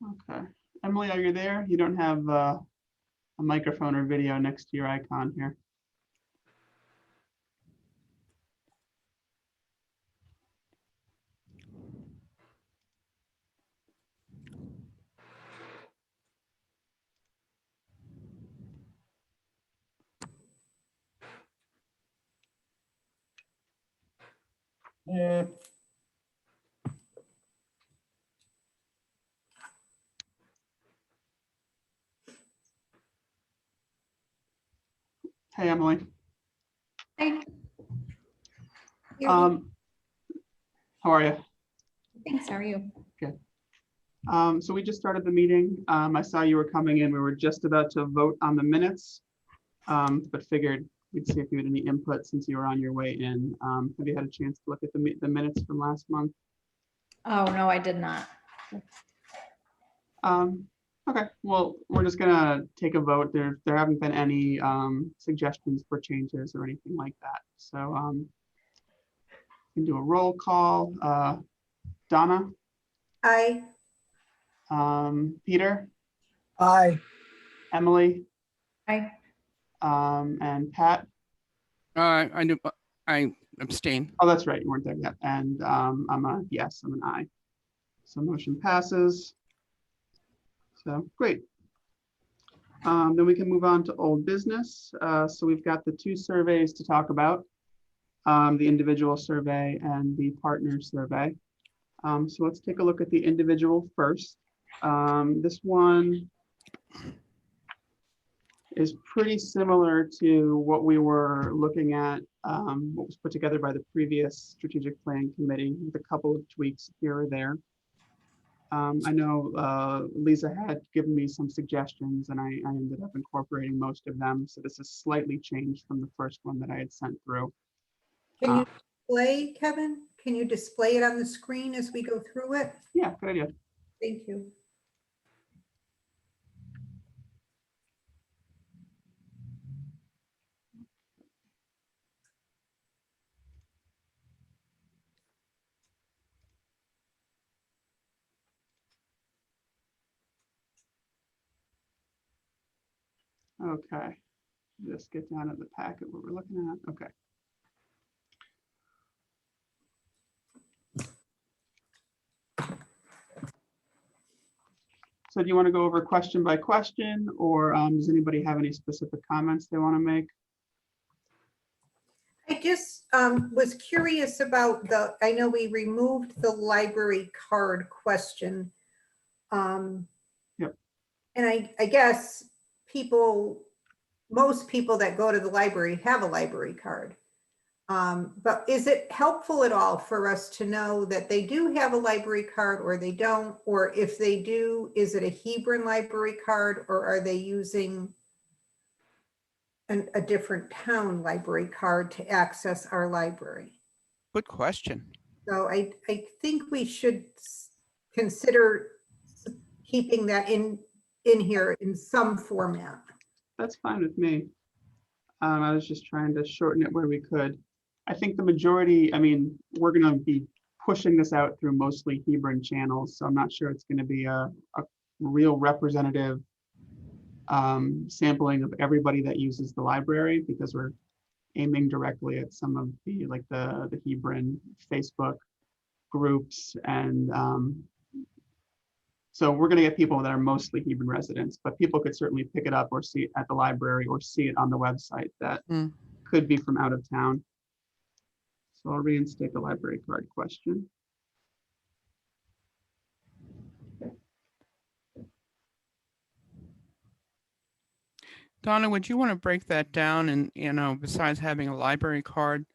Okay. Emily, are you there? You don't have a microphone or video next to your icon here. Yeah. Hey, Emily. Hi. How are you? Thanks, how are you? Good. So we just started the meeting. I saw you were coming in. We were just about to vote on the minutes, but figured we'd see if you had any input since you were on your way in. Have you had a chance to look at the minutes from last month? Oh, no, I did not. Okay, well, we're just gonna take a vote. There haven't been any suggestions for changes or anything like that. So we can do a roll call. Donna, Aye. Peter, Aye. Emily, Hi. and Pat. I abstain. Oh, that's right, you weren't there yet. And I'm a yes, I'm an aye. So motion passes. So great. Then we can move on to old business. So we've got the two surveys to talk about, the individual survey and the partner survey. So let's take a look at the individual first. This one is pretty similar to what we were looking at, what was put together by the previous strategic planning committee with a couple of tweaks here or there. I know Lisa had given me some suggestions and I ended up incorporating most of them. So this is slightly changed from the first one that I had sent through. Can you display, Kevin? Can you display it on the screen as we go through it? Yeah, good idea. Thank you. Okay, just get down to the packet what we're looking at. Okay. So do you want to go over question by question, or does anybody have any specific comments they want to make? I just was curious about I know we removed the library card question. Yep. And I guess most people that go to the library have a library card. But is it helpful at all for us to know that they do have a library card or they don't? Or if they do, is it a Hebron library card or are they using a different town library card to access our library? Good question. So I think we should consider keeping that in here in some format. That's fine with me. I was just trying to shorten it where we could. I think the majority, I mean, we're going to be pushing this out through mostly Hebron channels, so I'm not sure it's going to be a real representative sampling of everybody that uses the library, because we're aiming directly at some of the like the Hebron Facebook groups, and so we're going to get people that are mostly Hebron residents, but people could certainly pick it up or see it at the library or see it on the website that could be from out of town. So I'll reinstate the library card question. Donna, would you want to break that down? And, you know, besides having a library card,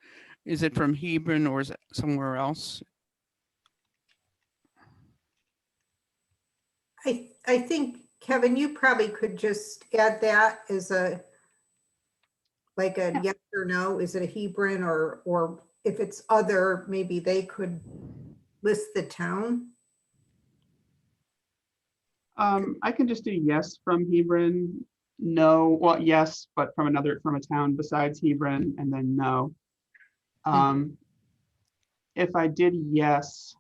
is it from Hebron or is it somewhere else? I think, Kevin, you probably could just add that as like a yes or no. Is it a Hebron or if it's other, maybe they could list the town. I can just do yes from Hebron, no, well, yes, but from a town besides Hebron, and then no. If I did yes,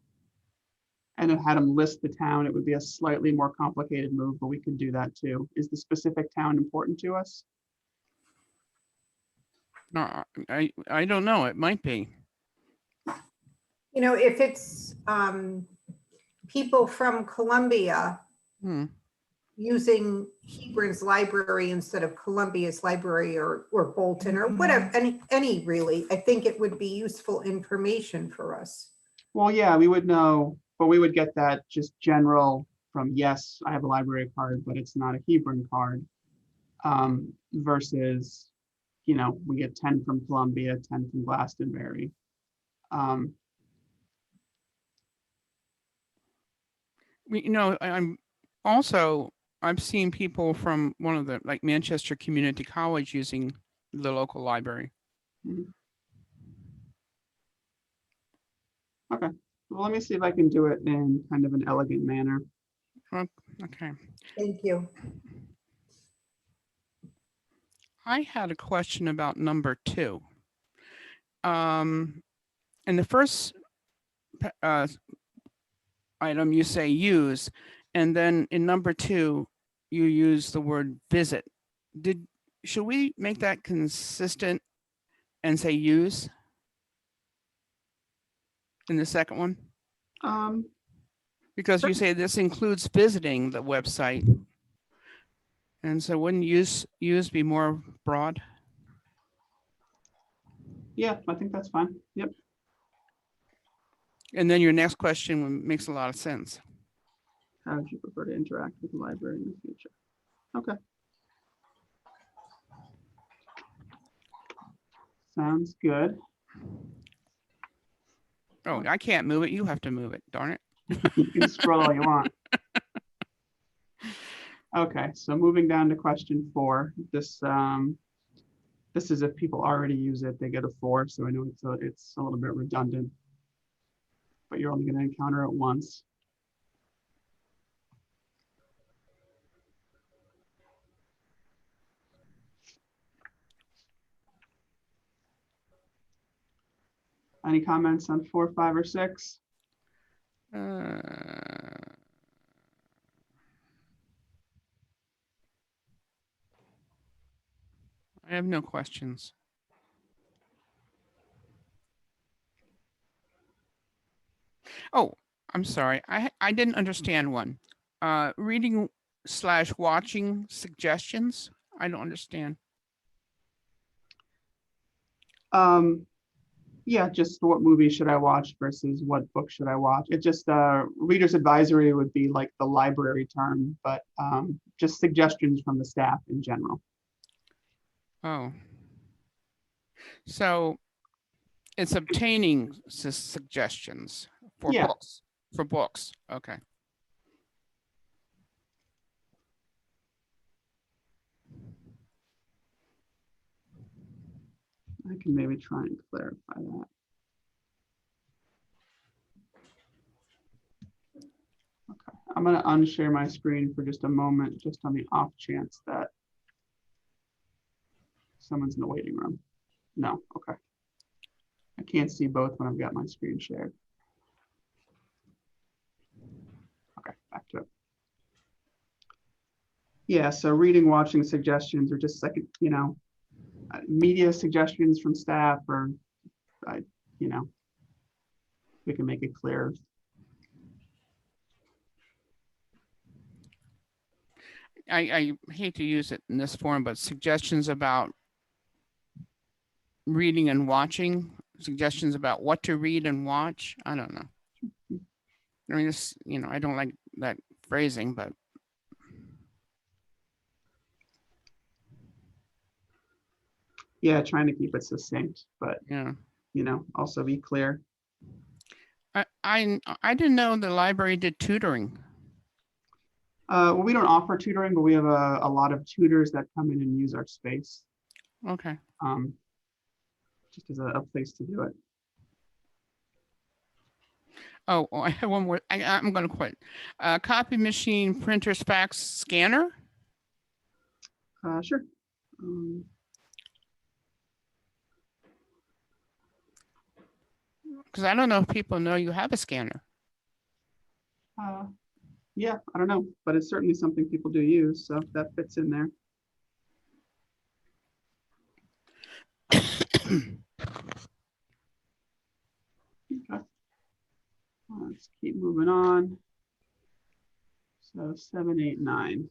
and it had them list the town, it would be a slightly more complicated move, but we could do that too. Is the specific town important to us? No, I don't know. It might be. You know, if it's people from Columbia Hmm. using Hebron's library instead of Columbia's library or Bolton or whatever, any really, I think it would be useful information for us. Well, yeah, we would know, but we would get that just general from, yes, I have a library card, but it's not a Hebron card. Versus, you know, we get 10 from Columbia, 10 from Glastonbury. You know, I'm also, I've seen people from one of the, like Manchester Community College using the local library. Okay, well, let me see if I can do it in kind of an elegant manner. Okay. Thank you. I had a question about number 2. In the first item, you say use, and then in number 2, you use the word visit. Should we make that consistent and say use in the second one? Because you say this includes visiting the website. And so wouldn't use be more broad? Yeah, I think that's fine. Yep. And then your next question makes a lot of sense. How would you prefer to interact with the library in the future? Okay. Sounds good. Oh, I can't move it. You have to move it. Darn it. You can scroll all you want. Okay, so moving down to question 4. This is if people already use it, they get a 4. So I know it's a little bit redundant, but you're only going to encounter it once. Any comments on 4, 5, or 6? I have no questions. Oh, I'm sorry. I didn't understand one. Reading / watching suggestions. I don't understand. Yeah, just what movie should I watch versus what book should I watch? It just reader's advisory would be like the library term, but just suggestions from the staff in general. Oh. So it's obtaining suggestions for Yeah. books. For books. Okay. I can maybe try and clarify that. Okay, I'm going to unshare my screen for just a moment, just on the off chance that someone's in the waiting room. No, okay. I can't see both when I've got my screen shared. Okay, back to it. Yeah, so reading, watching suggestions are just like, you know, media suggestions from staff, or, you know, we can make it clear. I hate to use it in this form, but suggestions about reading and watching, suggestions about what to read and watch. I don't know. I mean, this, you know, I don't like that phrasing, but Yeah, trying to keep it succinct, but, yeah. you know, also be clear. I didn't know the library did tutoring. Well, we don't offer tutoring, but we have a lot of tutors that come in and use our space. Okay. Just as a place to do it. Oh, I have one more. I'm going to quit. Copy machine, printers, fax, scanner. Sure. Because I don't know if people know you have a scanner. Yeah, I don't know, but it's certainly something people do use, so that fits in there. Okay. Let's keep moving on. So 7, 8, 9.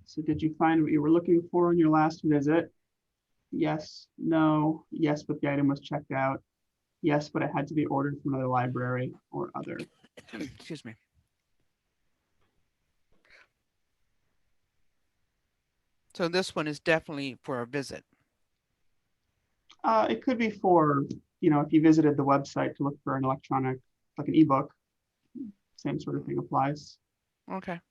So did you find what you were looking for on your last visit? Yes, no, yes, but the item was checked out. Yes, but it had to be ordered from another library or other. Excuse me. So this one is definitely for a visit. It could be for, if you visited the website to look for an electronic, like an ebook, same sort of thing applies. Okay.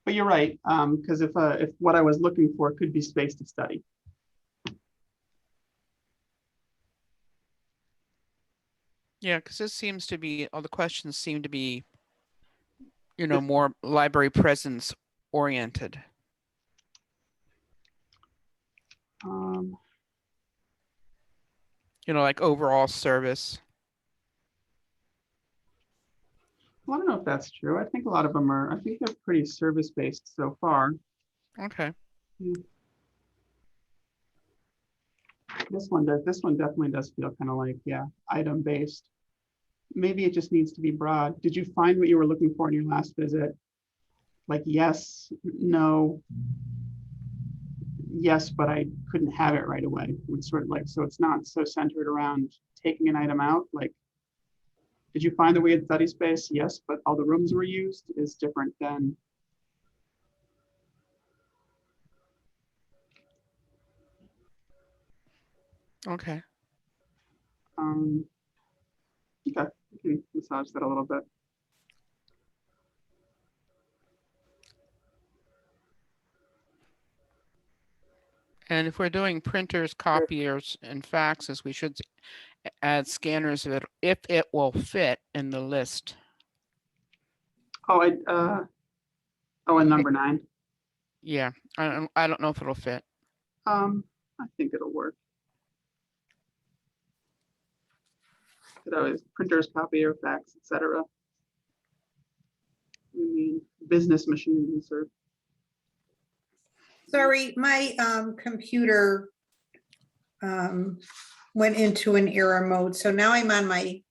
But you're right, because if what I was looking for could be space to study. Yeah, because this seems to be, all the questions seem to be, more library presence oriented. Like overall service. Well, I don't know if that's true. I think a lot of them are, I think they're pretty service-based so far. Okay. This one definitely does feel kind of like, yeah, item-based. Maybe it just needs to be broad. Did you find what you were looking for in your last visit? Like, yes, no, yes, but I couldn't have it right away. It's sort of like, so it's not so centered around taking an item out. Like, did you find that we had study space? Yes, but all the rooms were used is different than. Okay. Okay, we can massage that a little bit. And if we're doing printers, copiers, and faxes, we should add scanners if it will fit in the list. Oh, and number 9. Yeah, I don't know if it'll fit. I think it'll work. Could always printers, copier, fax, etc. I mean, business machines or. Sorry, my computer went into an error mode, so now I'm on my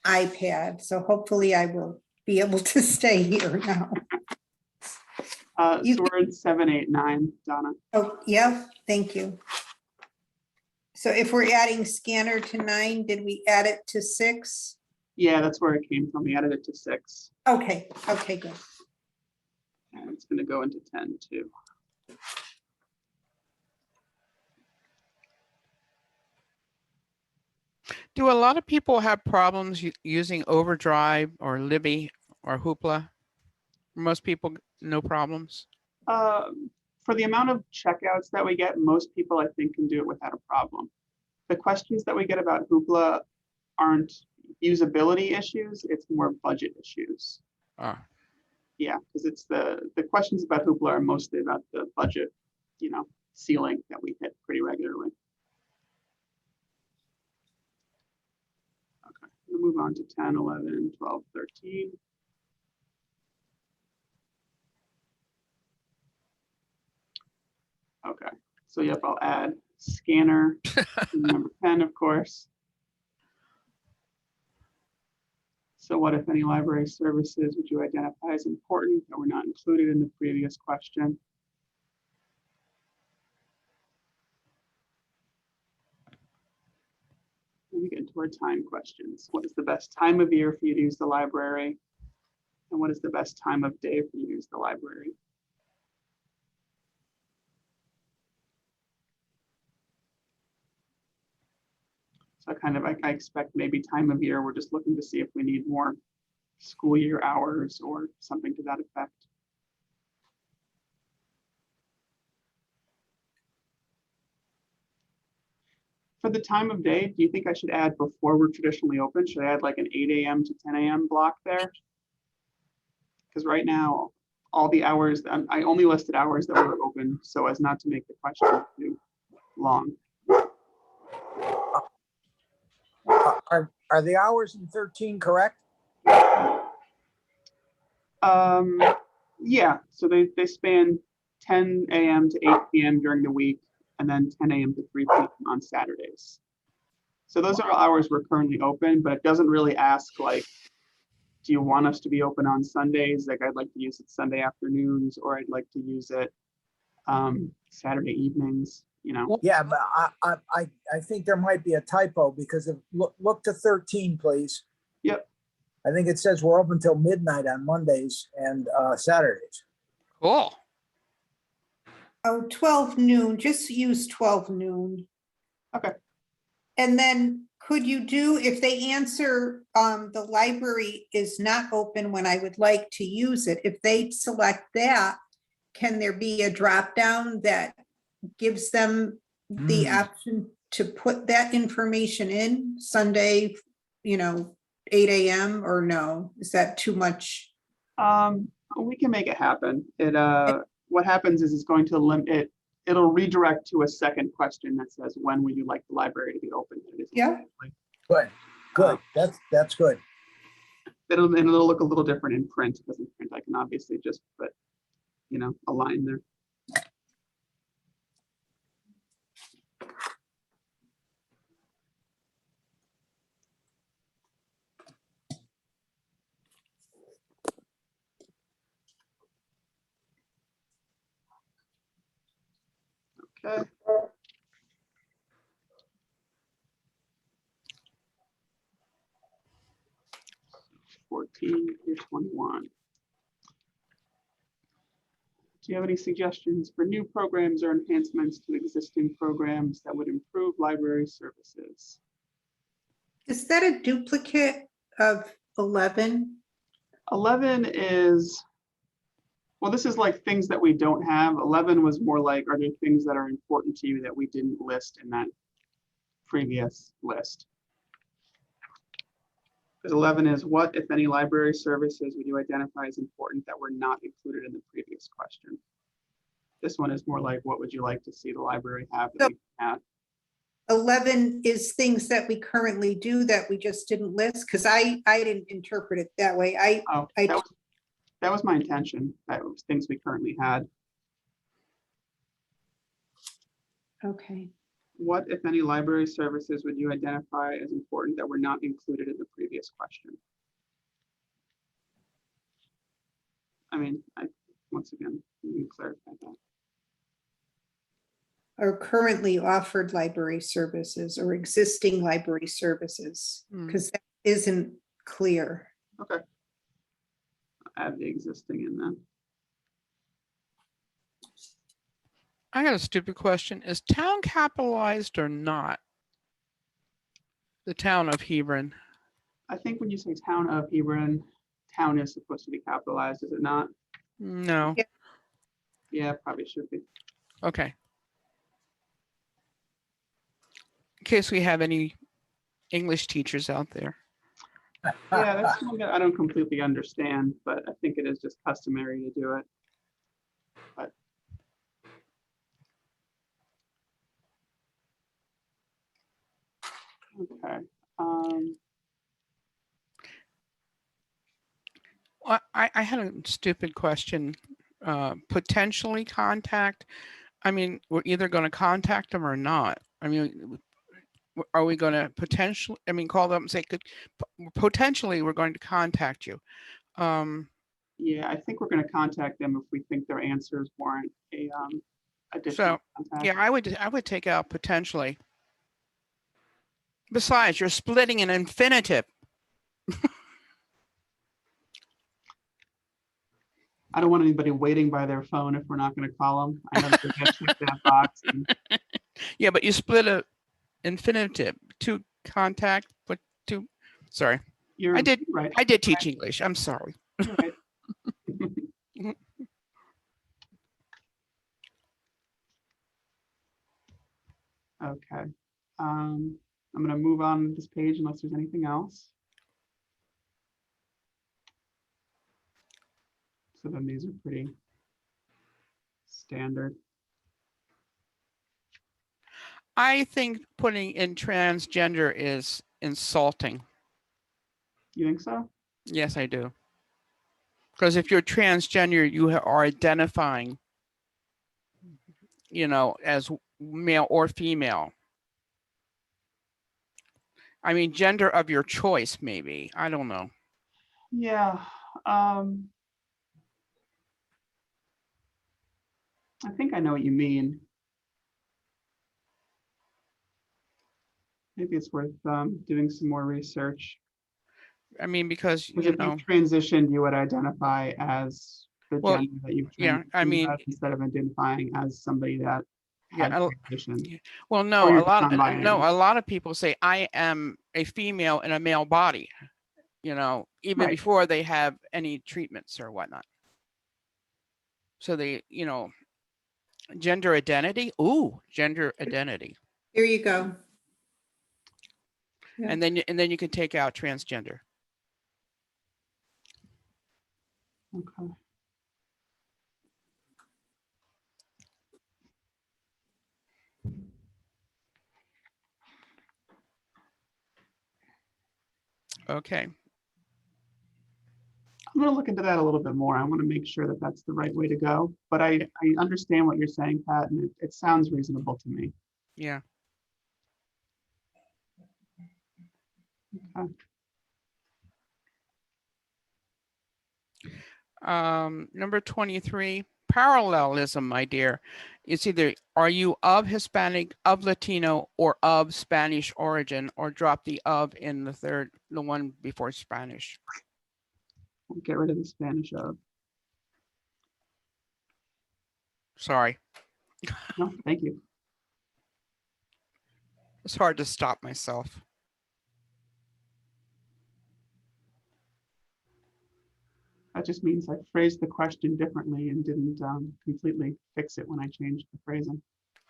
iPad, so hopefully I will be able to stay here now. So we're in 7, 8, 9, Donna. Oh, yeah, thank you. So if we're adding scanner to 9, did we add it to 6? Yeah, that's where it came from. We added it to 6. Okay, okay, good. And it's going to go into 10 too. Do a lot of people have problems using Overdrive or Libby or Hoopla? Most people, no problems. For the amount of checkouts that we get, most people I think can do it without a problem. The questions that we get about Hoopla aren't usability issues, it's more budget issues. Yeah, because it's the questions about Hoopla are mostly about the budget, ceiling that we hit pretty regularly. Okay, we'll move on to 10, 11, 12, 13. Okay, so yep, I'll add scanner to number 10, of course. So what, if any, library services would you identify as important that were not included in the previous question? Let me get into our time questions. What is the best time of year for you to use the library? And what is the best time of day for you to use the library? So I expect maybe time of year, we're just looking to see if we need more school year hours or something to that effect. For the time of day, do you think I should add before we're traditionally open? Should I add like an 8 a.m. to 10 a.m. block there? Because right now, all the hours, I only listed hours that were open so as not to make the question too long. Are the hours in 13 correct? Yeah, so they span 10 a.m. to 8 p.m. during the week, and then 10 a.m. to 3 p.m. on Saturdays. So those are hours we're currently open, but it doesn't really ask like, do you want us to be open on Sundays? Like I'd like to use it Sunday afternoons, or I'd like to use it Saturday evenings, you know? Yeah, but I think there might be a typo because look to 13, please. Yep. I think it says we're open till midnight on Mondays and Saturdays. Cool. Oh, 12 noon, just use 12 noon. Okay. And then could you do, if they answer, the library is not open when I would like to use it, if they select that, can there be a drop down that gives them the option to put that information in Sunday, 8 a.m. or no? Is that too much? We can make it happen. What happens is it's going to limit, it'll redirect to a second question that says, when would you like the library to be open? It is Yeah. Good. That's good. It'll look a little different in print, because in print I can obviously just put, a line there. Okay. (14) through 21. Do you have any suggestions for new programs or enhancements to existing programs that would improve library services? Is that a duplicate of 11? 11 is, well, this is like things that we don't have. 11 was more like, are there things that are important to you that we didn't list in that previous list? Because 11 is, what, if any, library services would you identify as important that were not included in the previous question? This one is more like, what would you like to see the library have that we have? 11 is things that we currently do that we just didn't list, because I didn't interpret it that way. That was my intention. That was things we currently had. Okay. What, if any, library services would you identify as important that were not included in the previous question? Once again, you can clarify that. Or currently offered library services or existing library services, because that isn't clear. Okay. I'll add the existing in then. I got a stupid question. Is town capitalized or not? The town of Hebron. I think when you say town of Hebron, town is supposed to be capitalized, is it not? No. Yeah. Yeah, probably should be. Okay. In case we have any English teachers out there. Yeah, that's one that I don't completely understand, but I think it is just customary to do it. But okay. Well, I had a stupid question. Potentially contact. I mean, we're either going to contact them or not. I mean, are we going to potentially, call them and say, potentially we're going to contact you. Yeah, I think we're going to contact them if we think their answers warrant a additional contact. Yeah, I would take out potentially. Besides, you're splitting an infinitive. I don't want anybody waiting by their phone if we're not going to call them. I know they're going to check that box. Yeah, but you split a infinitive to contact, but to, sorry. You're I did right. I did teach English. I'm sorry. You're right. Okay. I'm going to move on this page unless there's anything else. So then these are pretty standard. I think putting in transgender is insulting. You think so? Yes, I do. Because if you're transgender, you are identifying, as male or female. I mean, gender of your choice, maybe. I don't know. Yeah. I think I know what you mean. Maybe it's worth doing some more research. I mean, because, Because if you've transitioned, you would identify as the Well, gender that you've yeah, I transitioned mean, as, instead of identifying as somebody that had yeah, transitioned. yeah. Well, Or no, you're just non-binary. a lot of people say I am a female in a male body, even Right. before they have any treatments or whatnot. So they, gender identity. Ooh, gender identity. Here you go. Yeah. And then you can take out transgender. Okay. Okay. I'm going to look into that a little bit more. I want to make sure that that's the right way to go. But I understand what you're saying, Pat, and it sounds reasonable to me. Yeah. Okay. Number 23, parallelism, my dear. It's either are you of Hispanic, of Latino, or of Spanish origin, or drop the of in the one before Spanish. We'll get rid of the Spanish of. Sorry, No, thank you. it's hard to stop myself. That just means I phrased the question differently and didn't completely fix it when I changed the phrasing.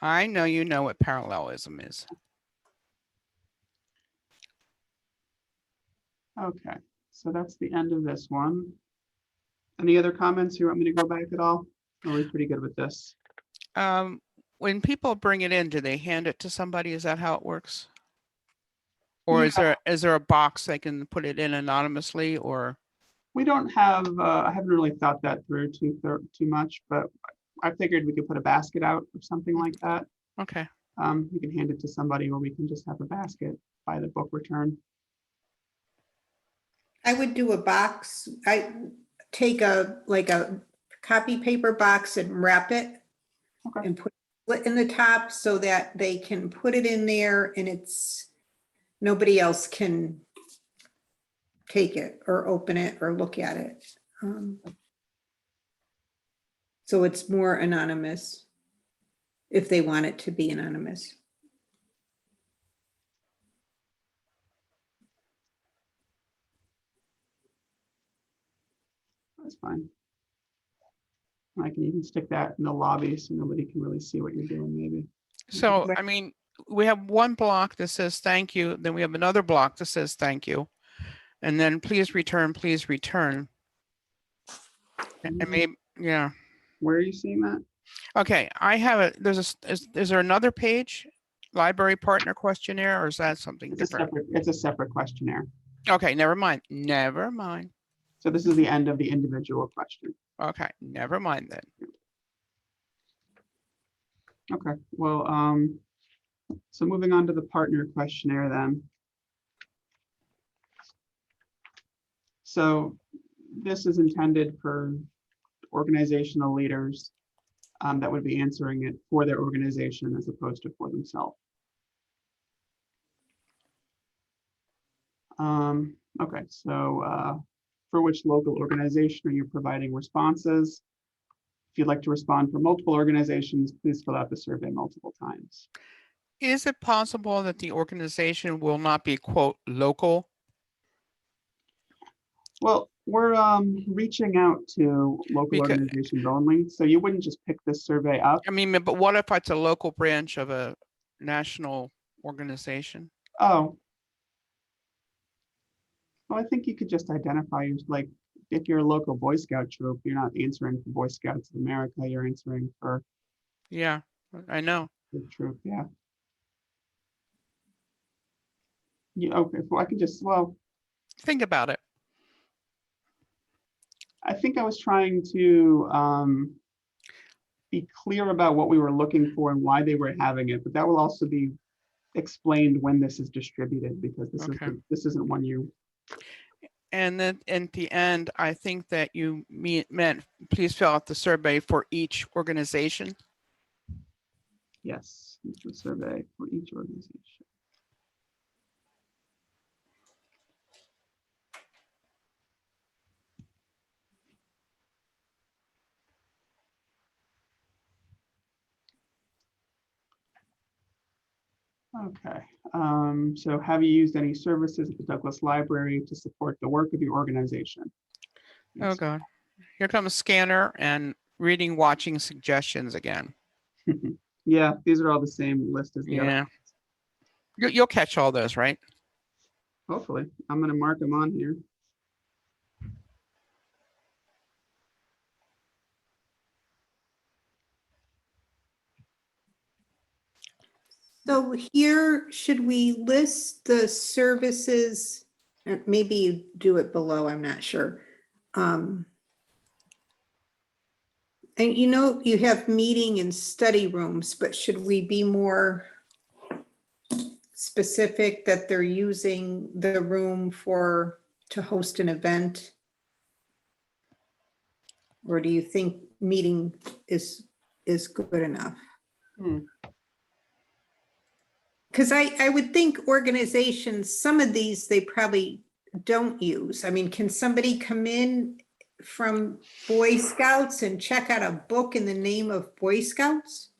I know you know what parallelism is. Okay, so that's the end of this one. Any other comments? You want me to go back at all? Or are we pretty good with this? When people bring it in, do they hand it to somebody? Is that how it works? Or Yeah. is there a box they can put it in anonymously, or? We don't have, I haven't really thought that through too much, but I figured we could put a basket out or something like that. Okay. We can hand it to somebody, or we can just have a basket by the book return. I would do a box. I take a copy paper box and wrap it Okay. and put it in the top so that they can put it in there and nobody else can take it or open it or look at it. So it's more anonymous if they want it to be anonymous. That's fine. I can even stick that in the lobby so nobody can really see what you're doing, maybe. So, Right. I mean, we have one block that says thank you, then we have another block that says thank you. And then please return, please return. And maybe, yeah. Where are you seeing that? Okay, I have is there another page? Library partner questionnaire, or is that something different? It's a separate questionnaire. Okay, never mind. Never mind. So this is the end of the individual question. Okay, never mind then. Okay, well, so moving on to the partner questionnaire then. So this is intended for organizational leaders that would be answering it for their organization as opposed to for themselves. Okay, so for which local organization are you providing responses? If you'd like to respond for multiple organizations, please fill out the survey multiple times. Is it possible that the organization will not be, quote, local? Well, we're reaching out to local organizations only, so you wouldn't just pick this survey up. I mean, but what if it's a local branch of a national organization? Oh. Well, I think you could just identify, like, if you're a local Boy Scout troop, you're not answering for Boy Scouts of America, you're answering for. Yeah, I know. The troop, yeah. Yeah, okay, well, I can just, well, Think about it. I think I was trying to be clear about what we were looking for and why they were having it, but that will also be explained when this is distributed, because Okay. this isn't one you, And then at the end, I think that you meant, please fill out the survey for each organization. yes, the survey for each organization. Okay, so have you used any services at the Douglas Library to support the work of your organization? Oh, God. Here comes scanner and reading, watching suggestions again. Yeah, these are all the same list as the other. Yeah. You'll catch all those, right? Hopefully, I'm gonna mark them on here. So here, should we list the services? Maybe you do it below, I'm not sure. And you have meeting and study rooms, but should we be more specific that they're using the room to host an event? Or do you think meeting is good enough? Hmm. Because I would think organizations, some of these they probably don't use. I mean, can somebody come in from Boy Scouts and check out a book in the name of Boy Scouts?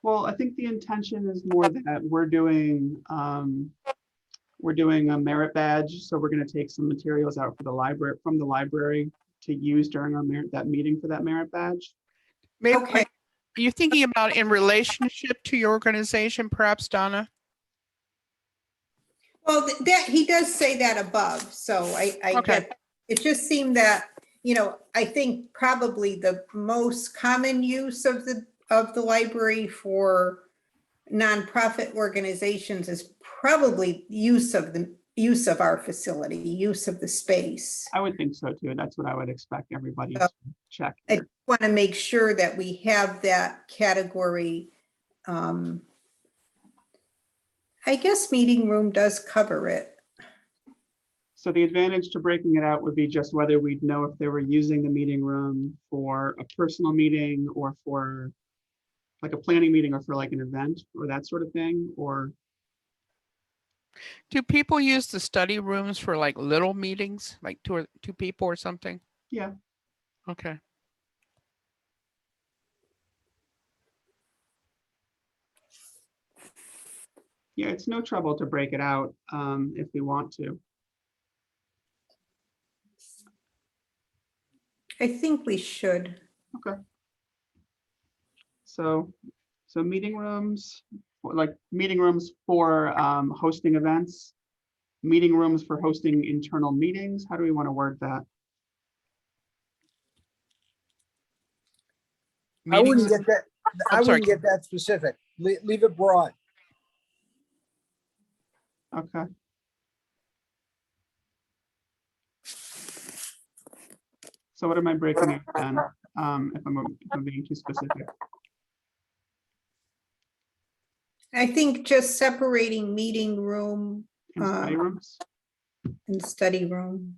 Well, I think the intention is more that we're doing a merit badge, so we're going to take some materials out for the library from the library to use during our that meeting for that merit badge. Maybe, Okay. are you thinking about in relationship to your organization, perhaps, Donna? Well, that he does say that above, so I Okay. get, it just seemed that, I think probably the most common use of the library for nonprofit organizations is probably use of our facility, use of the space. I would think so too. That's what I would expect everybody Oh. to check. I here. want to make sure that we have that category. I guess meeting room does cover it. So the advantage to breaking it out would be just whether we'd know if they were using the meeting room for a personal meeting or for like a planning meeting or for like an event or that sort of thing, or Do people use the study rooms for like little meetings, like two people or something? yeah. Okay. Yeah, it's no trouble to break it out if we want to. I think we should. Okay. So meeting rooms, like meeting rooms for hosting events, meeting rooms for hosting internal meetings. How do we want to word that? I wouldn't Meetings, get that, I I'm sorry. wouldn't get that specific. Leave it broad. Okay. So what am I breaking out then? If I'm being too specific. I think just separating meeting room In study rooms? and study room.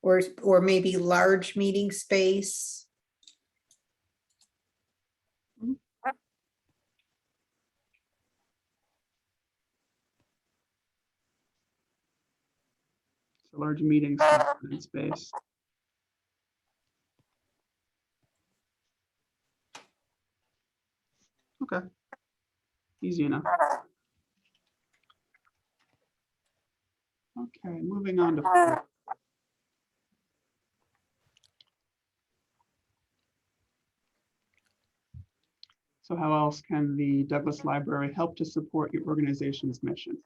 Or maybe large meeting space. So large meetings in space. Okay. Easy enough. Okay, moving on to. So how else can the Douglas Library help to support your organization's mission?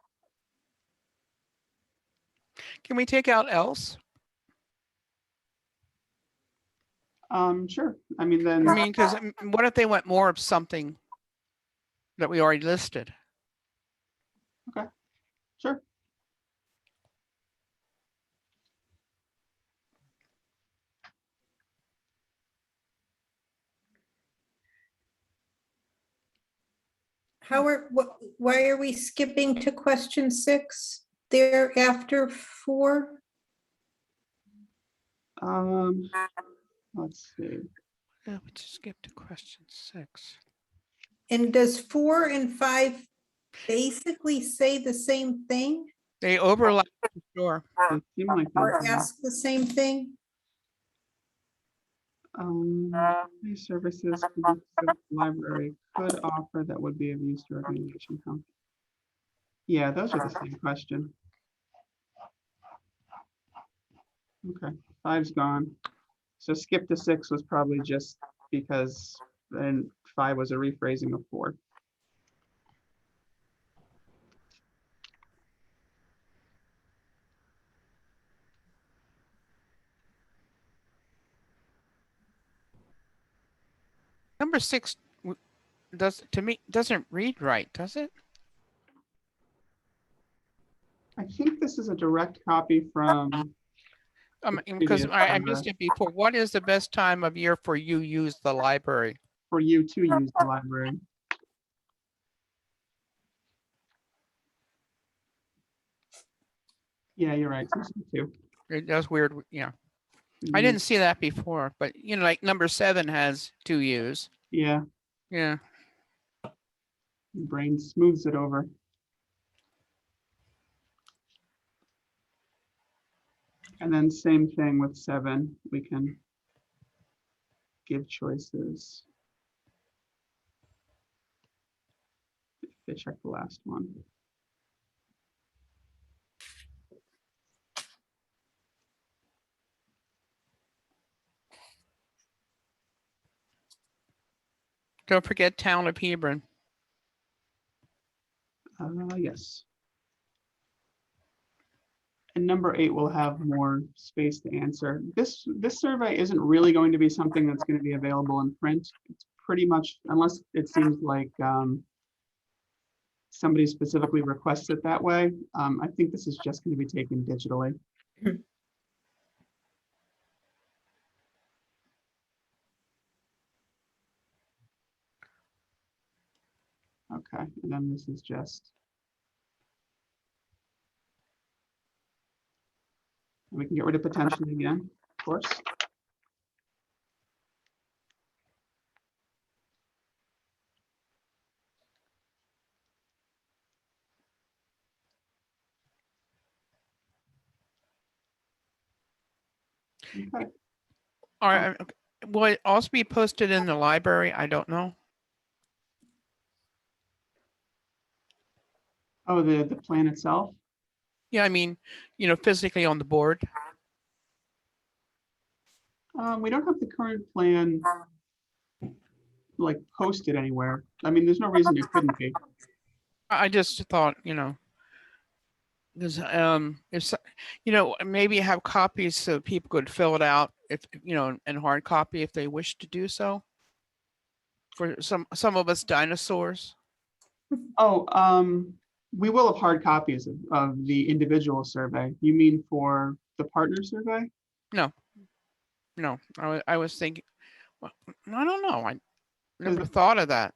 Can we take out else? Sure. I mean, then I mean, because what if they want more of something? that we already listed. Sure. Why are we skipping to question 6 there after 4? Let's see. Yeah, we just skipped to question 6. And does 4 and 5 basically say the same thing They overlap for sure. They seem like they or do. ask the same thing? These services the library could offer that would be of use to organization. Huh? Yeah, those are the same question. Okay, 5's gone. So skip to 6 was probably just because then 5 was a rephrasing of 4. Number 6 to me doesn't read right, does it? I think this is a direct copy from Because previous I paragraph. missed it before. What is the best time of year for you use the library? For you to use the library. Yeah, you're right. Season 2. That's weird. Yeah, I didn't see that before, but like number 7 has 2 U's. Yeah, Yeah. brain smooths it over. And then same thing with 7. We can give choices. They check the last one. Don't forget Town of Hebron. Yes. And number 8 will have more space to answer. This survey isn't really going to be something that's going to be available in print. It's pretty much, unless it seems like somebody specifically requests it that way. I think this is just going to be taken digitally. Okay, and then this is just. We can get rid of potentially again, of course. Okay. All right. Will it also be posted in the library? I don't know. Oh, the plan itself? Yeah, I mean, physically on the board. We don't have the current plan like posted anywhere. I mean, there's no reason it couldn't be. I just thought, because maybe have copies so people could fill it out if in hard copy if they wish to do so. For some of us dinosaurs. Oh, we will have hard copies of the individual survey. You mean for the partner survey? No, I was thinking, well, I don't know. I never thought of that.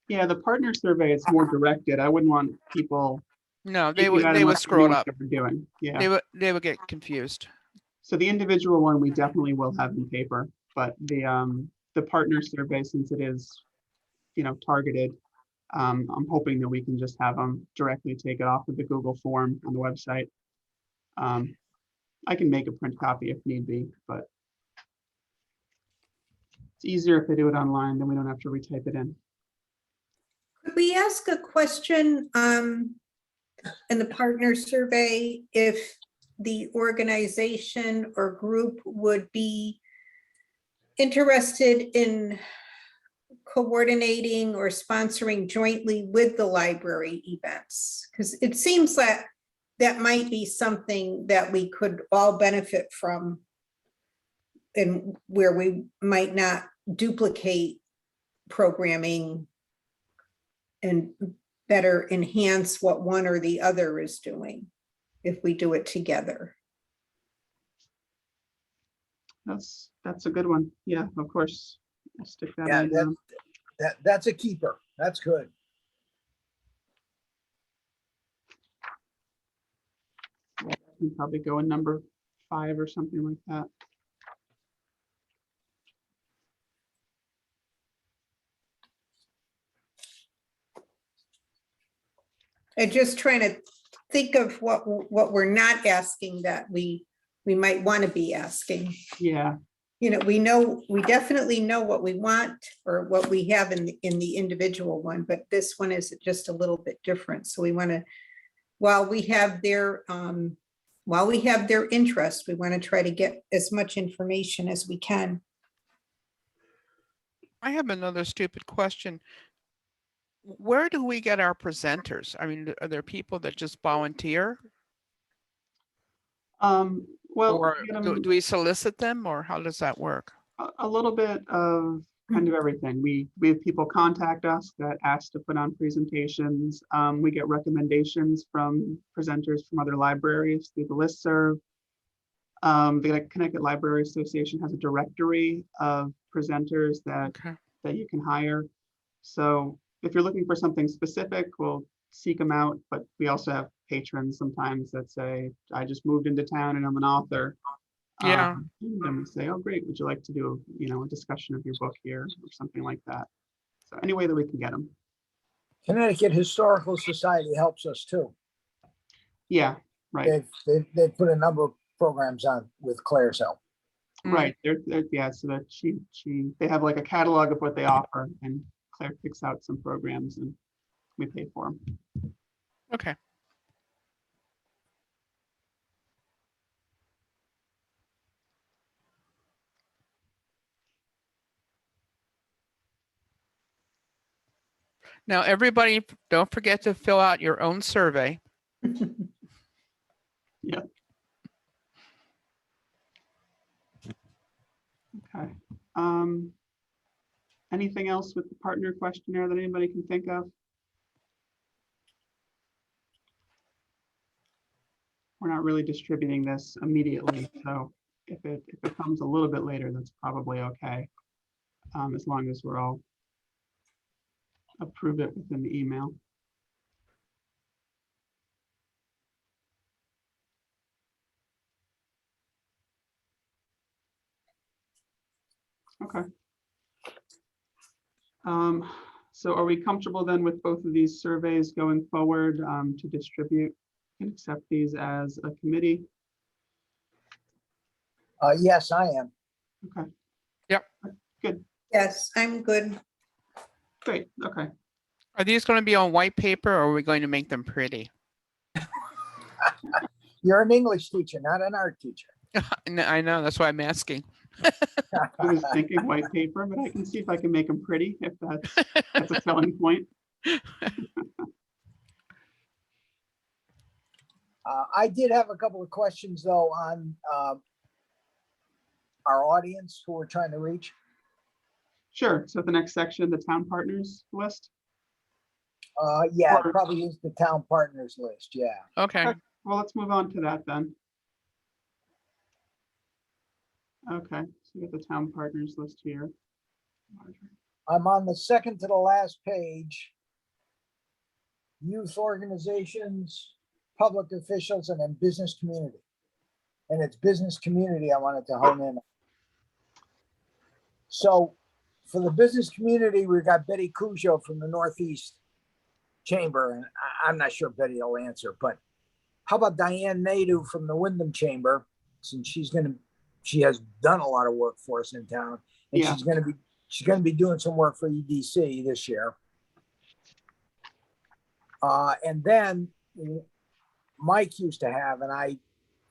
Yeah, the partner survey, it's more directed. I wouldn't want people. No, they taking that would unless they screw knew it what up. they were doing. Yeah. They would get confused. So the individual one, we definitely will have in paper, but the partner survey, since it is, targeted, I'm hoping that we can just have them directly take it off of the Google form on the website. I can make a print copy if need be, but it's easier if they do it online, then we don't have to retype it in. Could we ask a question in the partner survey if the organization or group would be interested in coordinating or sponsoring jointly with the library events? Because it seems that that might be something that we could all benefit from and where we might not duplicate programming and better enhance what one or the other is doing if we do it together. That's a good one. Yeah, of course. I'll stick that Yeah, in. that's a keeper. That's good. You probably go in number 5 or something like that. And just trying to think of what we're not asking that we might want to be asking. Yeah, You know, we definitely know what we want or what we have in the individual one, but this one is just a little bit different. So we want to, while we have their interest, we want to try to get as much information as we can. I have another stupid question. Where do we get our presenters? I mean, are there people that just volunteer? well, Or get 'em do we solicit them, or how does that work? a little bit of kind of everything. We have people contact us that ask to put on presentations. We get recommendations from presenters from other libraries through the listserv. The Connecticut Library Association has a directory of presenters Okay. that you can hire. So if you're looking for something specific, we'll seek them out. But we also have patrons sometimes that say, I just moved into town and I'm an author. Yeah. And then we say, oh, great, would you like to do, a discussion of your book here or something like that? So any way that we can get them. Connecticut Historical Society helps us too. Yeah, right, They've put a number of programs on with Claire's help. right. They're yeah, so that they have like a catalog of what they offer, and Claire picks out some programs and we pay for them. Okay. Now, everybody, don't forget to fill out your own survey. Yeah. Okay. Anything else with the partner questionnaire that anybody can think of? We're not really distributing this immediately, so if it comes a little bit later, that's probably okay. As long as we're all approve it within the email. Okay. So are we comfortable then with both of these surveys going forward to distribute and accept these as a committee? Yes, I am. Okay. Yep. Good. Yes, I'm good. Great. Okay. Are these going to be on white paper, or are we going to make them pretty? You're an English teacher, not an art teacher. I know, that's why I'm asking. I was thinking white paper, but I can see if I can make them pretty, if that's a selling point. I did have a couple of questions though on our audience who we're trying to reach. Sure. So the next section, the town partners list. Yeah, Or- it probably is the town partners list. Yeah. Okay. Well, let's move on to that then. Okay, so we got the town partners list here. I'm on the second to the last page. Youth organizations, public officials, and then business community. And it's business community I wanted to hone in on. So for the business community, we've got Betty Cujo from the Northeast Chamber, and I'm not sure Betty will answer, but how about Diane Nadeau from the Wyndham Chamber, since she has done a lot of work for us in town, and Yeah. she's gonna be doing some work for EDC this year. And then Mike used to have, and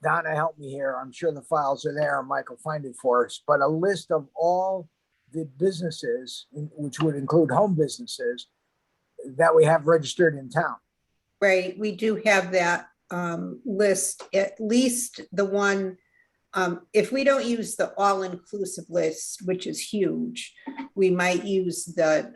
Donna helped me here, I'm sure the files are there, Mike will find it for us, but a list of all the businesses, which would include home businesses, that we have registered in town. Right, we do have that list, at least the one, if we don't use the all-inclusive list, which is huge, we might use the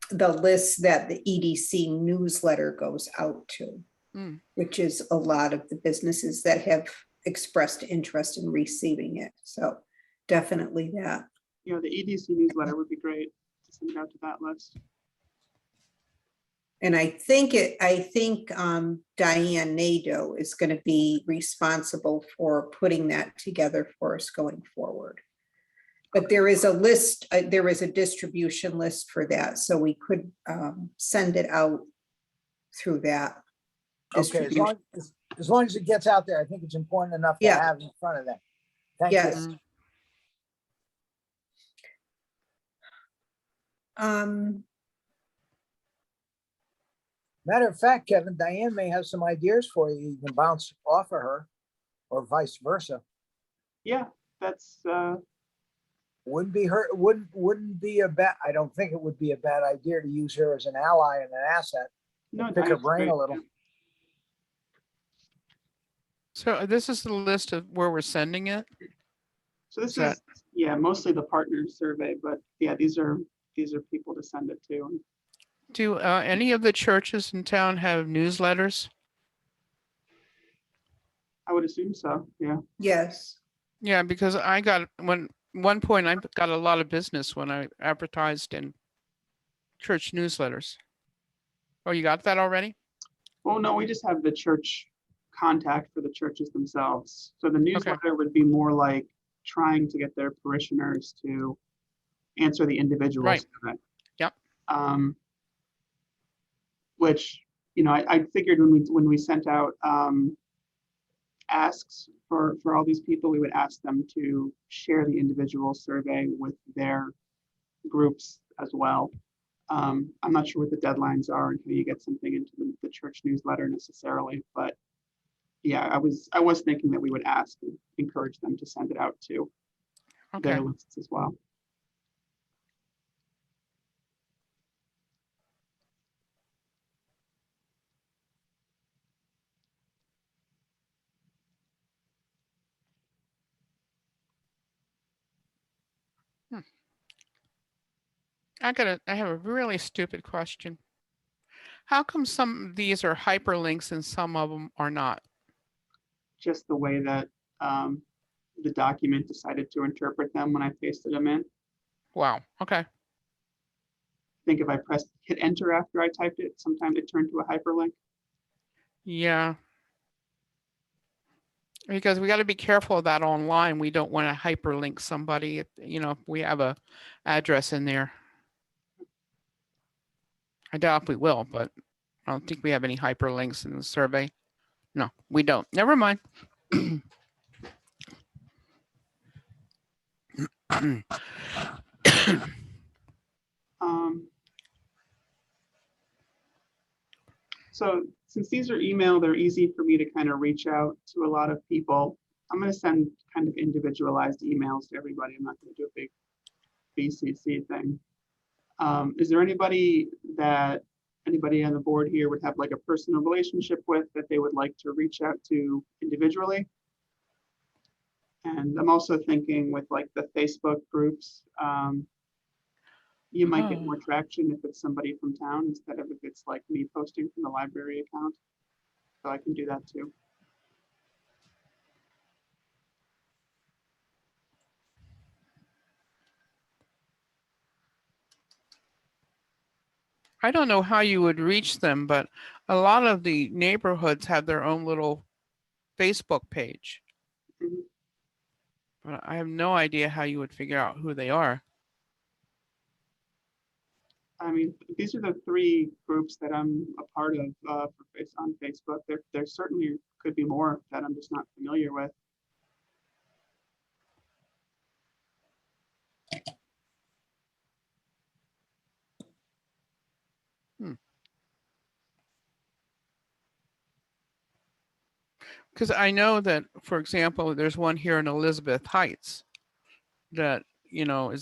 the list that the EDC newsletter goes out to, Mm. which is a lot of the businesses that have expressed interest in receiving it. So definitely that. You know, the EDC newsletter would be great to send it out to that list. And I think Diane Nadeau is going to be responsible for putting that together for us going forward. But there is a list, there is a distribution list for that, so we could send it out through that. Okay, distribution. as long as it gets out there, I think it's important enough to Yeah. have in front of them. Thank you. Yes. Mm. Matter of fact, Kevin, Diane may have some ideas for you. You can bounce off of her or vice versa. Yeah, that's, Wouldn't be a bad, I don't think it would be a bad idea to use her as an ally and an asset. no. Pick her Diane's brain great, a little. yeah. So this is the list of where we're sending it. So this Is that- is, yeah, mostly the partner survey, but yeah, these are people to send it to. Do any of the churches in town have newsletters? I would assume so, yeah. Yes. Yeah, because I got one point I got a lot of business when I advertised in church newsletters. Oh, you got that already? Well, no, we just have the church contact for the churches themselves. So the newsletter would be more like trying to get their parishioners to answer the individual Right. survey. Yep. Which, you know, I figured when we sent out asks for all these people, we would ask them to share the individual survey with their groups as well. I'm not sure what the deadlines are until you get something into the church newsletter necessarily, but yeah, I was thinking that we would ask and encourage them to send it out to Okay. their lists as well. I have a really stupid question. How come some of these are hyperlinks and some of them are not? Just the way that the document decided to interpret them when I pasted them in. Wow. Okay. I think if I hit enter after I typed it, sometimes it turned to a hyperlink. Yeah. Because we got to be careful of that online. We don't want to hyperlink somebody, you know, if we have a address in there. I doubt we will, but I don't think we have any hyperlinks in the survey. No, we don't. Never mind. So since these are email, they're easy for me to kind of reach out to a lot of people. I'm going to send kind of individualized emails to everybody. I'm not going to do a big BCC thing. Is there anybody on the board here would have like a personal relationship with that they would like to reach out to individually? And I'm also thinking with like the Facebook groups, you might get more traction if it's somebody from town instead of if it's like me posting from the library account. So I can do that too. I don't know how you would reach them, but a lot of the neighborhoods have their own little Facebook page. Mhm. But I have no idea how you would figure out who they are. I mean, these are the three groups that I'm a part of on Facebook. There certainly could be more that I'm just not familiar with. Because I know that, for example, there's one here in Elizabeth Heights that, you know,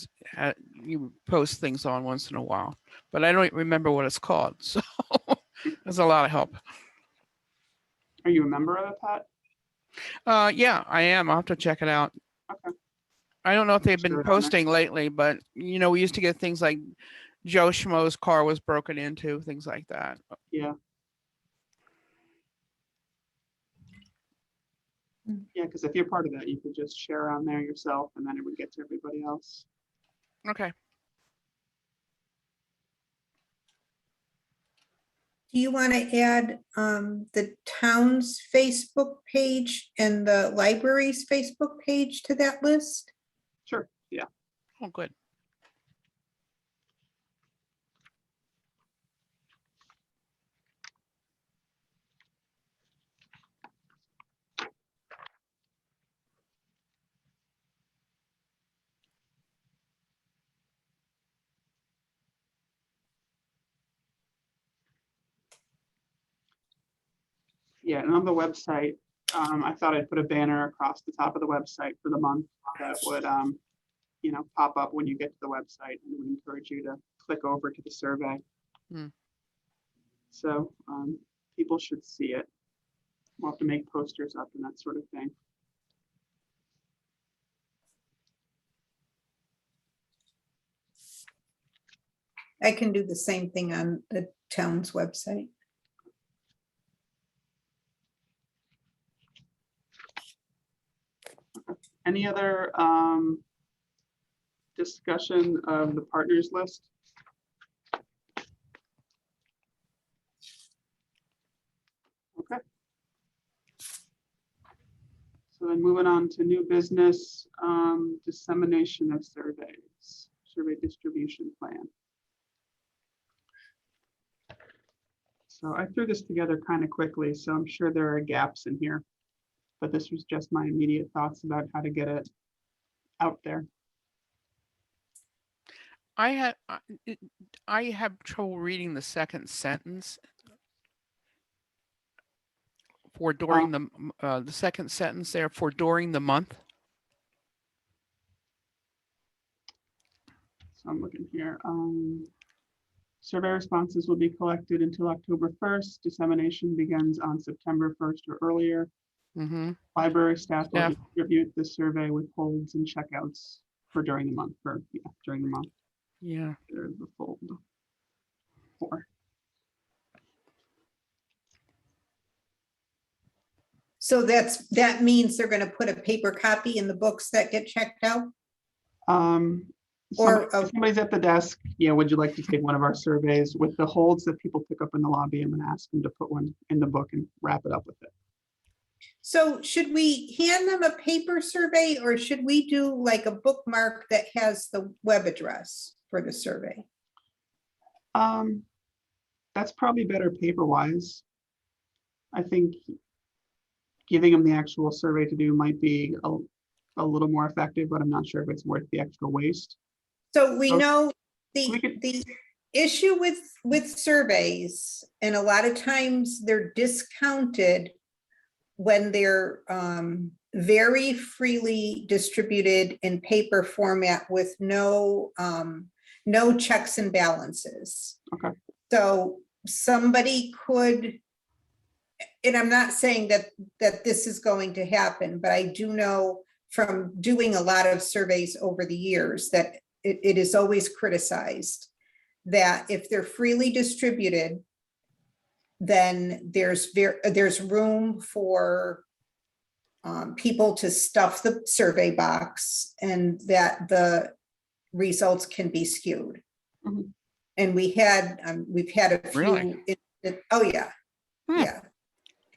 you post things on once in a while, but I don't remember what it's called. So there's a lot of help. Are you a member of it, Pat? Yeah, I am. I'll have to check it out. Okay. I don't know if they've been Sure, it on there. posting lately, but you know, we used to get things like Joe Schmo's car was broken into, things like that. Yeah. Mm. Yeah, because if you're part of that, you could just share on there yourself and then it would get to everybody else. Okay. Do you want to add the town's Facebook page and the library's Facebook page to that list? Sure, yeah. Oh, good. Yeah, and on the website, I thought I'd put a banner across the top of the website for the month that would, pop up when you get to the website and would encourage you to click over to the survey. Hmm. So people should see it. We'll have to make posters up and that sort of thing. I can do the same thing on the town's website. Any other discussion of the partners list? Okay. So then moving on to new business, dissemination of surveys, survey distribution plan. So I threw this together kind of quickly, so I'm sure there are gaps in here, but this was just my immediate thoughts about how to get it out there. I have trouble reading the second sentence for during the second sentence there for during the month. So I'm looking here. Survey responses will be collected until October 1st. Dissemination begins on September 1st or earlier. Mm-hmm. Library staff will Yeah. distribute the survey with holds and checkouts for during the month. During the month. Yeah. There's the fold. 4. So that means they're going to put a paper copy in the books that get checked out? Or If somebody's at the desk, yeah, would you like to take one of our surveys with the holds that people pick up in the lobby? I'm going to ask them to put one in the book and wrap it up with it. So should we hand them a paper survey or should we do like a bookmark that has the web address for the survey? That's probably better paper-wise. I think giving them the actual survey to do might be a little more effective, but I'm not sure if it's worth the extra waste. So we Okay. know We could- the issue with surveys, and a lot of times they're discounted when they're very freely distributed in paper format with no checks and balances. Okay. So somebody could, and I'm not saying that this is going to happen, but I do know from doing a lot of surveys over the years that it is always criticized that if they're freely distributed, then there's room for people to stuff the survey box and that the results can be skewed. Mhm. And we've had a few. Really? Oh, yeah. Hmm. Yeah.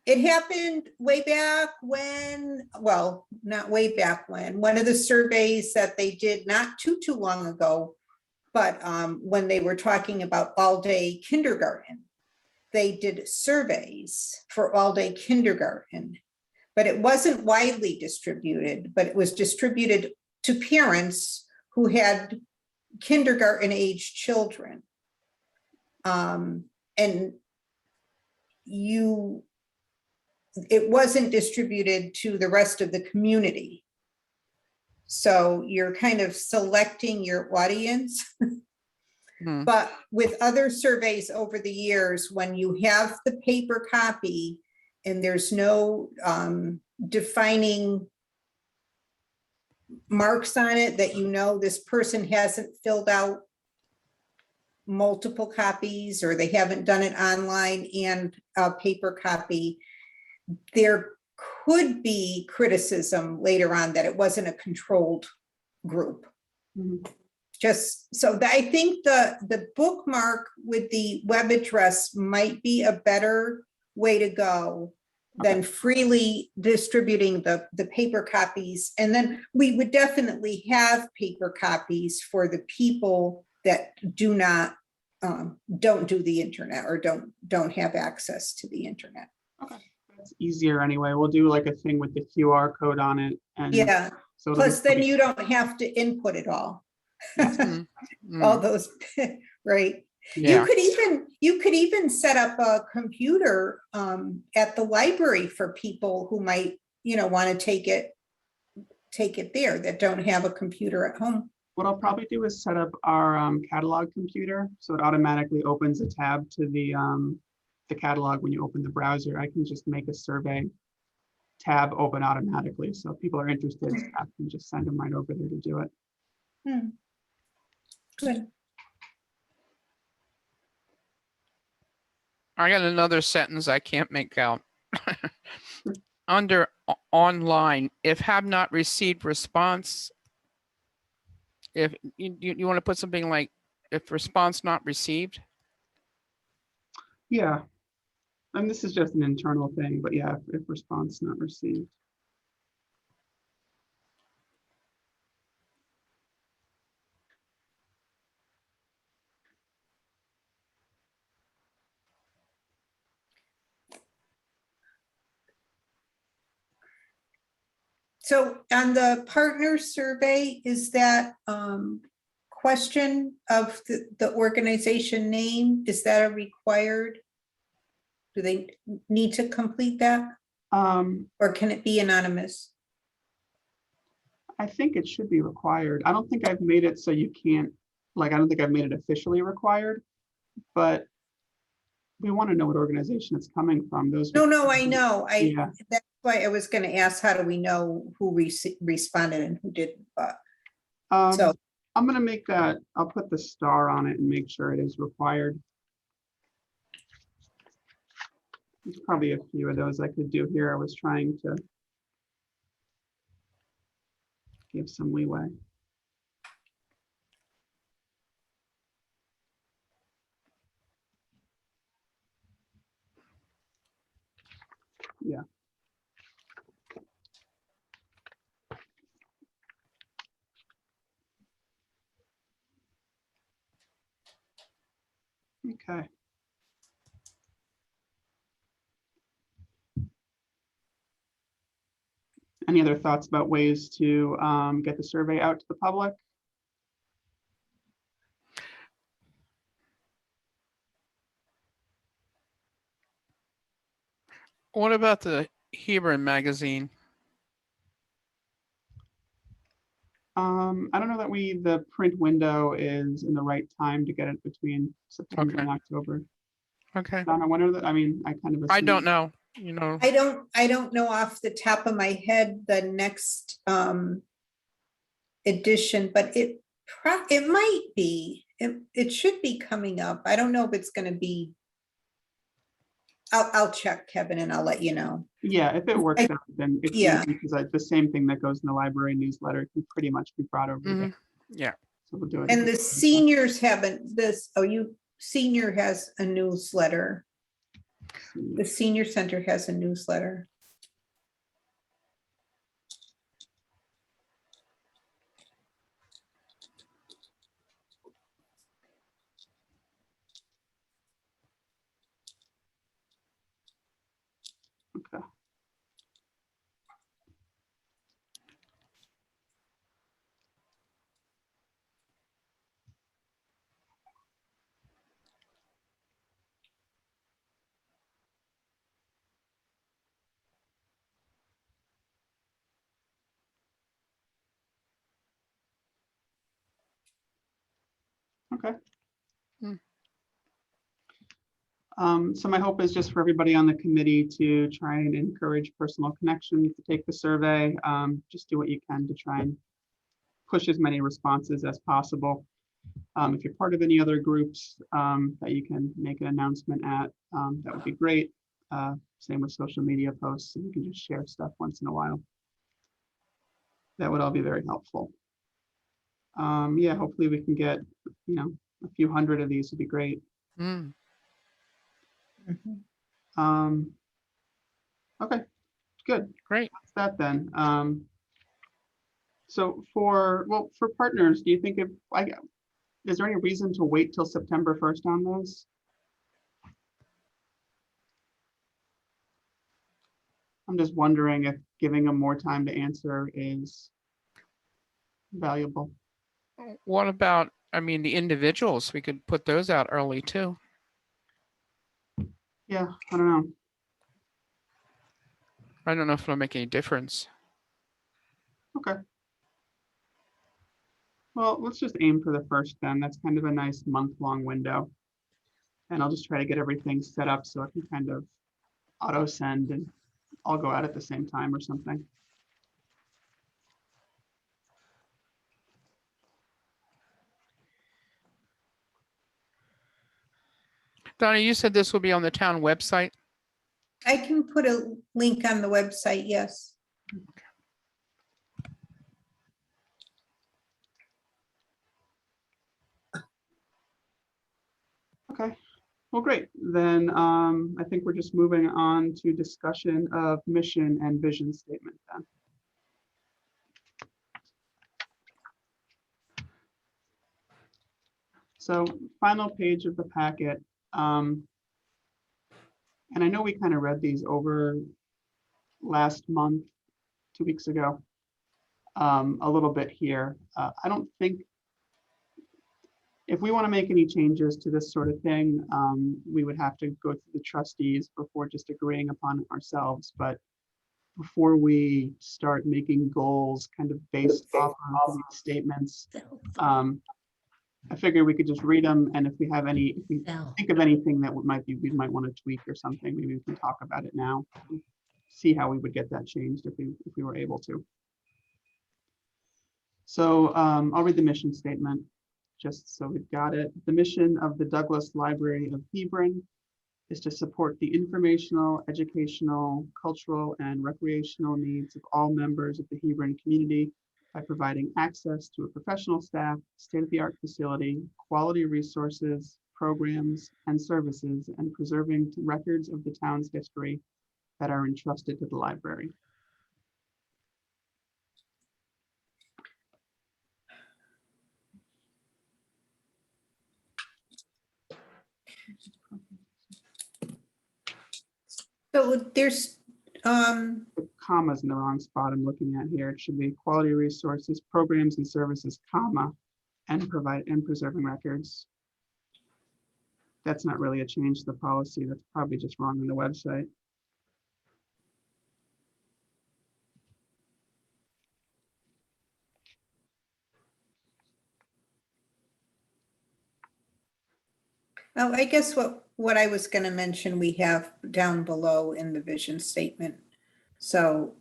It happened way back when, well, not way back when, one of the surveys that they did not too long ago, but when they were talking about all-day kindergarten, they did surveys for all-day kindergarten, but it wasn't widely distributed, but it was distributed to parents who had kindergarten age children. And it wasn't distributed to the rest of the community. So you're kind of selecting your audience. Hmm. But with other surveys over the years, when you have the paper copy and there's no defining marks on it that you know this person hasn't filled out multiple copies or they haven't done it online and a paper copy, there could be criticism later on that it wasn't a controlled group. Mhm. Just so that I think the bookmark with the web address might be a better way to go than freely distributing the paper copies. And then we would definitely have paper copies for the people that do not, don't do the internet or don't have access to the internet. That's easier anyway. We'll do like a thing with the QR code on it. And Yeah, so it'll be plus then pretty- you don't have to input it all. Mm, All mm, those, right? Yeah, You could even set up a computer at the library for people who might, want to take it there that don't have a computer at home. What I'll probably do is set up our catalog computer, so it automatically opens a tab to the catalog when you open the browser. I can just make a survey tab open automatically, so if people are interested, I can just send them right over there to do it. Hmm. Good. I got another sentence I can't make out. Under online, if have not received response, if you want to put something like, if response not received, Yeah, and this is just an internal thing, but yeah, if response not received. So on the partner survey, is that question of the organization name, is that a required? Do they need to complete that or can it be anonymous? I think it should be required. I don't think I've made it so you can't, like, I don't think I've made it officially required, but we want to know what organization it's coming from. Those. No, I know. Yeah. That's why I was going to ask, how do we know who responded and who didn't? But so I'm gonna make that, I'll put the star on it and make sure it is required. There's probably a few of those I could do here. I was trying to give some leeway. Yeah. Okay. Any other thoughts about ways to get the survey out to the public? what about the Hebron magazine? I don't know that the print window is in the right time to get it between September Okay. and October. Okay, Donna, when are I mean, I kind of. I assumed- don't know, I don't know off the top of my head the next edition, but it might be. It should be coming up. I don't know if it's going to be. I'll check, Kevin, and I'll let you know. Yeah, if it works out, then it's Yeah. easy because the same thing that goes in the library newsletter can pretty much be brought over there. yeah, So we'll do it. And the seniors haven't senior has a newsletter. The senior center has a newsletter. Okay. Okay. Hmm. So my hope is just for everybody on the committee to try and encourage personal connections to take the survey. Just do what you can to try and push as many responses as possible. If you're part of any other groups that you can make an announcement at, that would be great. Same with social media posts, and you can just share stuff once in a while. That would all be very helpful. Yeah, hopefully we can get, a few hundred of these would be great. Mm. Okay, good. Great. That's that then. So for partners, do you think is there any reason to wait till September 1st on those? I'm just wondering if giving them more time to answer is valuable. What about, I mean, the individuals? We could put those out early too. Yeah, I don't know. I don't know if it'll make any difference. Okay. Well, let's just aim for the first then. That's kind of a nice month-long window. And I'll just try to get everything set up so I can kind of auto send and all go out at the same time or something. Donna, you said this will be on the town website. I can put a link on the website, yes. Okay. Well, great. Then I think we're just moving on to discussion of mission and vision statement then. So final page of the packet. And I know we kind of read these over last month, 2 weeks ago, a little bit here. I don't think if we want to make any changes to this sort of thing, we would have to go through the trustees before just agreeing upon it ourselves. But before we start making goals kind of based off of these statements, I figure we could just read them, and if we think of anything that we might want to tweak or something, maybe we can talk about it now. See how we would get that changed if we were able to. So I'll read the mission statement just so we've got it. The mission of the Douglas Library of Hebron is to support the informational, educational, cultural, and recreational needs of all members of the Hebron community by providing access to a professional staff, state-of-the-art facility, quality resources, programs, and services, and preserving records of the town's history that are entrusted to the library. So there's, The comma's in the wrong spot I'm looking at here. It should be quality resources, programs and services, comma, and preserving records. That's not really a change to the policy. That's probably just wrong on the website. oh, I guess what I was going to mention, we have down below in the vision statement. So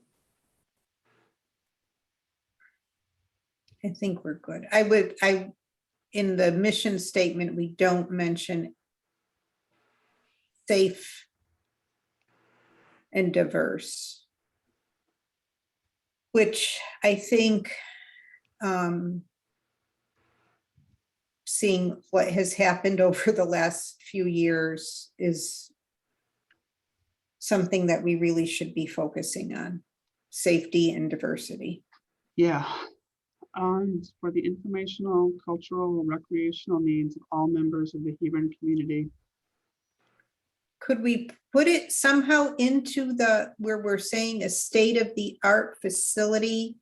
I think we're good. In the mission statement, we don't mention safe and diverse, which I think seeing what has happened over the last few years is something that we really should be focusing on, safety and diversity. Yeah. For the informational, cultural, and recreational needs of all members of the Hebron community. Could we put it somehow into where we're saying a state-of-the-art facility?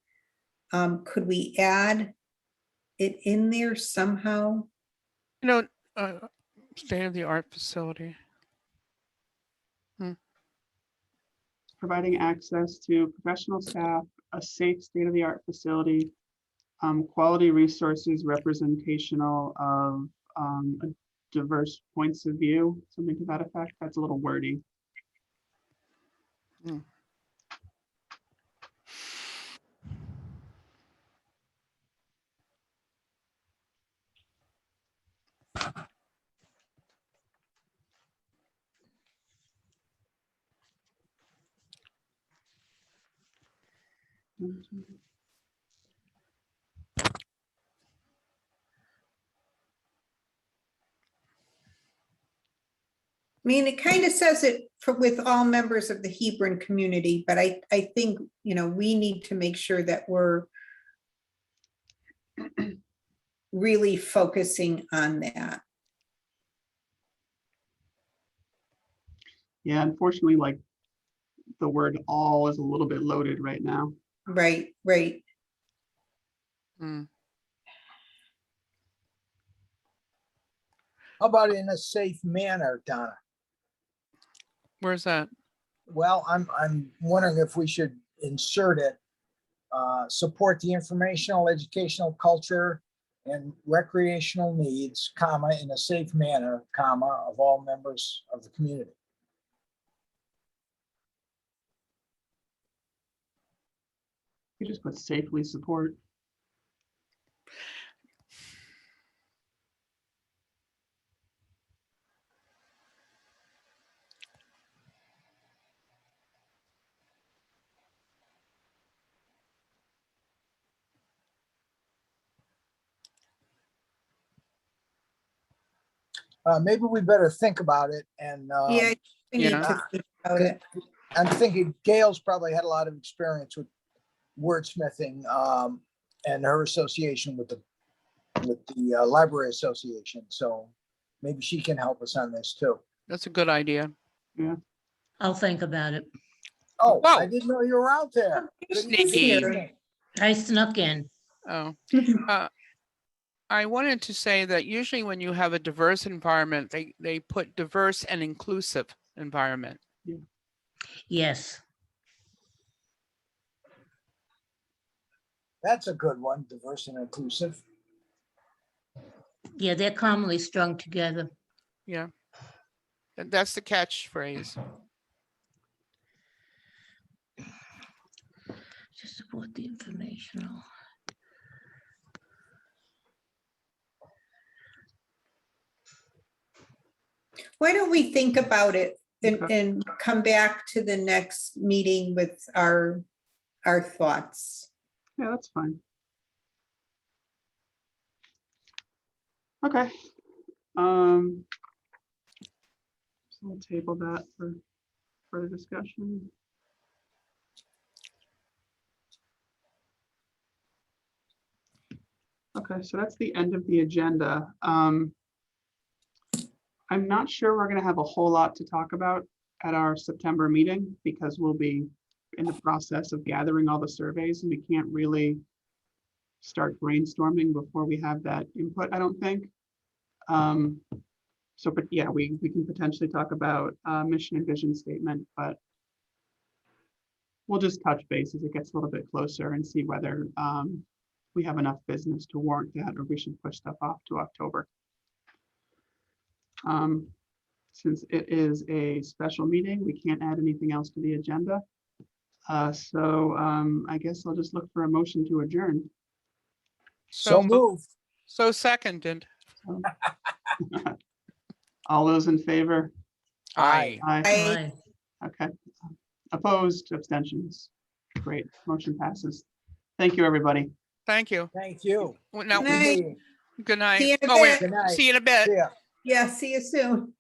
Could we add it in there somehow? State-of-the-art facility. Providing access to professional staff, a safe state-of-the-art facility, quality resources representational of a diverse points of view, something to that effect. That's a little wordy. I mean, it kind of says it for, with all members of the Hebron community, but I think, you know, we need to make sure that we're really focusing on that. Yeah, unfortunately, like the word all is a little bit loaded right now. Right, right. Mm. How about in a safe manner, Donna? Where's that? Well, I'm wondering if we should insert it. Support the informational, educational, culture, and recreational needs, comma, in a safe manner, comma, of all members of the community. You just put safely support. Maybe we better think about it. And Yeah, we need Yeah. to think about it. I'm thinking Gail's probably had a lot of experience with wordsmithing and her association with the library association. So maybe she can help us on this too. That's a good idea. I'll think about it. Oh, Whoa. I didn't know you were out there. Good Sneaky. evening. I snuck in. Oh, I wanted to say that usually when you have a diverse environment, they put diverse and inclusive environment. Yes. That's a good one, diverse and inclusive. Yeah, they're commonly strung together. Yeah. That's the catchphrase. To support the informational. Why don't we think about it and, Okay. and come back to the next meeting with our thoughts? Yeah, that's fine. Okay. So we'll table that for further discussion. Okay, so that's the end of the agenda. I'm not sure we're gonna have a whole lot to talk about at our September meeting because we'll be in the process of gathering all the surveys and we can't really start brainstorming before we have that input, I don't think. So, but yeah, we can potentially talk about mission and vision statement, but we'll just touch base as it gets a little bit closer and see whether we have enough business to warrant that or we should push stuff off to October. Since it is a special meeting, we can't add anything else to the agenda. So I guess I'll just look for a motion to adjourn. So moved. So seconded. All those in favor? Aye. Aye. Aye. Okay. Opposed, abstentions. Great, motion passes. Thank you, everybody. Thank you. Thank you. Now, Good night. Meeting. good See you night. in a Oh, wait, Good night. see you in a bit. See ya. Yeah, see you soon.